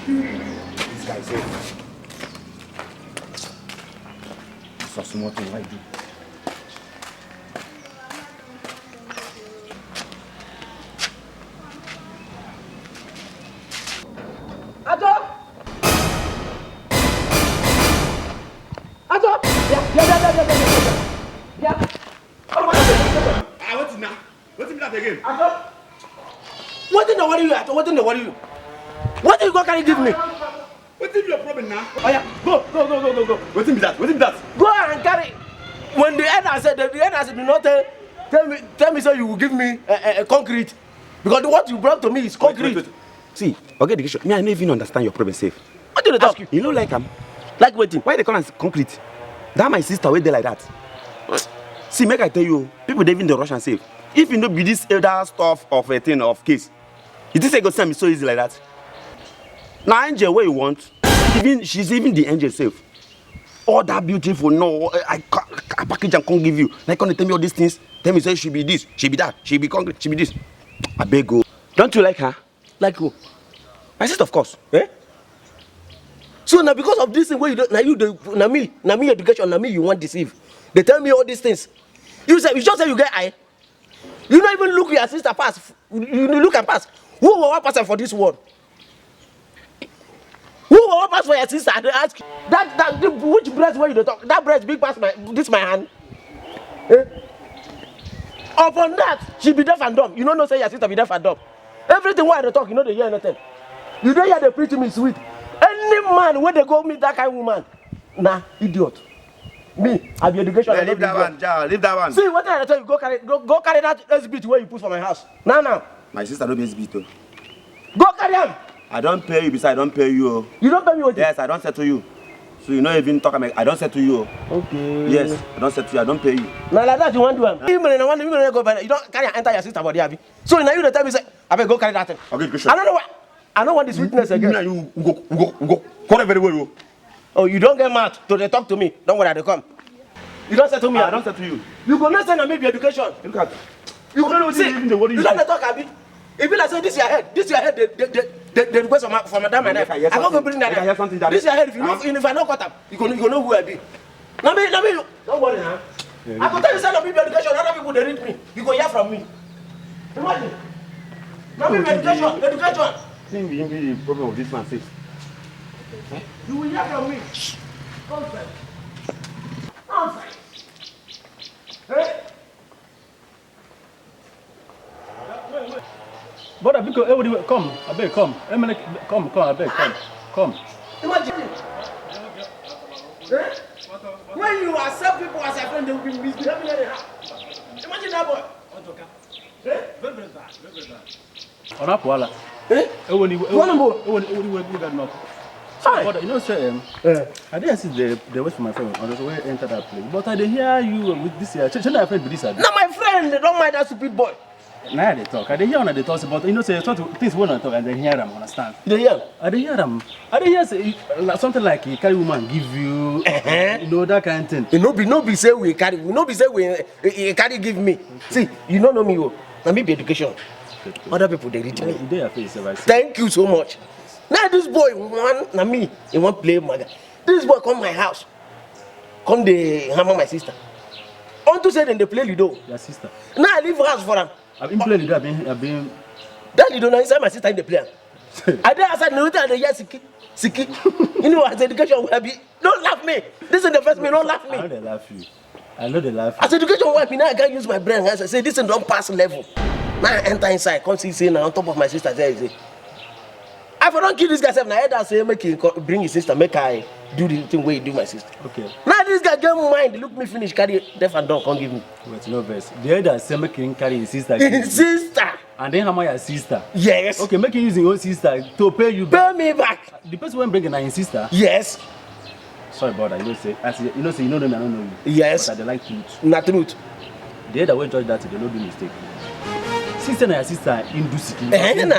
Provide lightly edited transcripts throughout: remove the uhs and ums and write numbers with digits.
This guy said, "So small thing I do." What are you going to give me? What's your problem now? Oh yeah, go. What's in that? Go and carry. When the elder said, do not tell me so you will give me concrete. Because what you brought to me is concrete. Wait. See, okay, me, I don't even understand your problem safe. What did they talk you? You know like him. Like waiting. Why they call us concrete? That my sister wait there like that. See, make I tell you, people they even the Russian safe. If you know be this elder stuff of a thing of case, you think they go send me so easy like that? Now angel where you want, she's even the angel safe. All that beautiful, no, I package and can't give you. Like when they tell me all these things, tell me say she be this, she be that, she be concrete, she be this. I beg you. Don't you like her? Like who? My sister, of course. Eh? So now because of this thing where you don't, now me education, now me you want deceive. They tell me all these things. You just say you get eye. You don't even look your sister pass. You look and pass. Who will what pass for this world? Who will what pass for your sister? They ask you. Which breast where you don't talk? That breast big pass my hand. Eh? Upon that, she be deaf and dumb. You don't know say your sister be deaf and dumb. Everything why they talk, you know they hear nothing. You don't hear they preach to me sweet. Any man when they go meet that kind of woman, nah, idiot. Me, I be education. Yeah, leave that one, Ja, leave that one. See, what I tell you, go carry that SB where you put for my house. Now. My sister don't be SB too. Go carry him. I don't pay you, besides I don't pay you. You don't pay me what? Yes, I don't settle you. So you know even talk about I don't settle you. Okay. Yes, I don't settle you, I don't pay you. Now like that you want to do him. You go by. You don't carry enter your sister body, Abi. So now you the tell me say, I better go carry that thing. Okay, good shot. I don't know why. I don't want this witness again. You go. Come very well. Oh, you don't get mad to they talk to me. Don't worry, they come. You don't settle me. I don't settle you. You go not send me maybe education. Look at. You don't know see. You don't talk, Abi. If you like say this your head, the request for madam and I can't go bring that. This your head. If I don't cut up, you know who I be. Now me, don't worry, huh? I can tell you send me education. Other people they read me. You go hear from me. Imagine. Now me education. Think the problem of this man says. You will hear from me. Nonsense. Hey. Brother, because everybody come, I beg come. Come, I beg come. Imagine. When you accept people as a friend, they will be misbehaving anyhow. Imagine that boy. Very bad. On Apuala. Eh? Everybody got knock. Hi. Brother, you know, say, I didn't see the wait for my friend on the way enter that place. But I didn't hear you with this year. Shouldn't I friend with this year? Now my friend, they don't mind that stupid boy. Now they talk. I didn't hear when they talk, but you know, say things when I talk, and they hear them, understand? You hear? I didn't hear them. I didn't hear say, something like a carry woman give you, you know, that kind of thing. You no be say we carry, we carry give me. See, you don't know me, oh. Now me be education. Other people they read me. You do your face, I see. Thank you so much. Now this boy he want play maga. This boy come my house, come they hammer my sister. On to say then they play Lido. Your sister. Now I leave house for him. I've been playing Lido. I've been. That Lido now inside my sister in the player. I did outside no time they hear Siki. You know as education will be. Don't laugh me. This is the first me. Don't laugh I know me. they laugh you. I know they laugh As you. education will be now I can't use my brain. I say this is don't pass level. Now I enter inside. Come see say now on top of my sister there is it. If I don't kill this guy, now I say make him bring his sister, make I do the thing where you do my sister. Okay. Now this guy get mind, look me finish, carry deaf and dog, can't give me. Wait, no verse. The other say make him carry his sister. His sister. And then hammer your sister. Yes. Okay, make him use your own sister to pay you Pay back. me back. The person when bringing his sister. Yes. Sorry, brother. You know say, you know know them, I don't know you. Yes. But they like truth. Not truth. The other way judge that they don't do mistake. Sister and your sister Hindu Siki.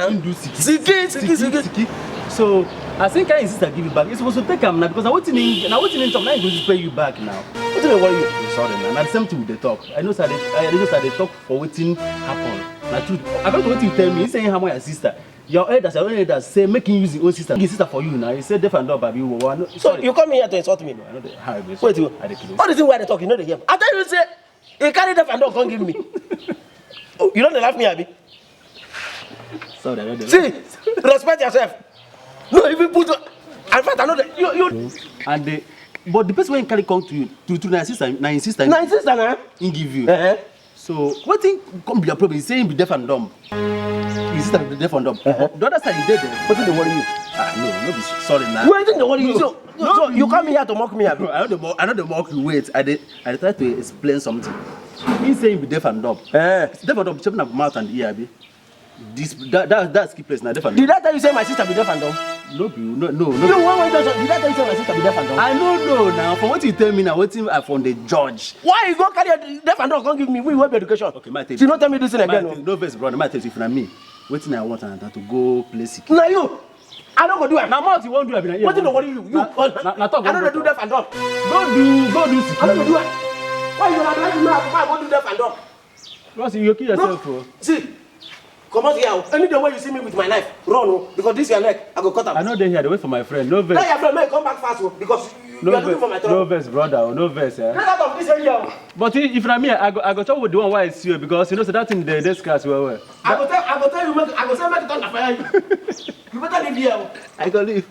Hindu Siki. So I think his sister give you back. You're supposed to take him now because I waiting in talk. Now he's going to pay you back now. What do you worry you? Sorry, man. And the same thing with the talk. I know that they talk for waiting happen. Now truth. According to what you tell me, he's saying how my sister. Your elders say making use the own sister. His sister for you now. You say deaf and dumb, baby. So you come here to insult me? No, I know how it is. Wait, all the thing why they talk, you know they hear. I tell you say, he carry deaf and dumb, can't give me. Oh, you don't laugh me, Abi. Sorry, I know that. See, respect yourself. No, even put. In fact, I know that you. And the, but the person when carry come to you to my sister, my sister, he give you. So what thing come be your problem? He say he be deaf and dumb. His sister be deaf and dumb. The other side he dead there. What did they worry you? No, be sorry now. What did they worry you? So you come here to mock me, Abi? I know the mock you. Wait, I try to explain something. He say he be deaf and dumb. Deaf and dumb, chopping up mouth and ear, Abi. That's key place now. Deaf and dumb. Did I tell you say my sister be deaf and dumb? No. You want to did I tell you say my sister be deaf and dumb? I don't know now. From what you tell me now, what I from the judge. Why you go carry a deaf and dumb? Can't give me we web education. Okay, my take. You not tell me this thing again. No verse, brother. My take if na me. Wetin I want and to go play sick. Now you. I don't go do it. Na mouth you won't do it. What did they worry you? You. Na talk. I don't do deaf and dumb. Go do sick. I don't do it. Why you not like me? I go do deaf and dumb. Ross, you kill yourself, bro. See. Come out here. Any day when you see me with my knife, run, because this your neck, I go cut out. I know they here. They wait for my friend. No verse. Now your friend may come back fast, because you are looking for my trouble. No verse, brother. No verse, eh. Get out of this area. But if na me, I go talk with the one why I see you because you know so that thing they discuss well. I go tell you, I go say make it on the fire. You better leave here. I go leave.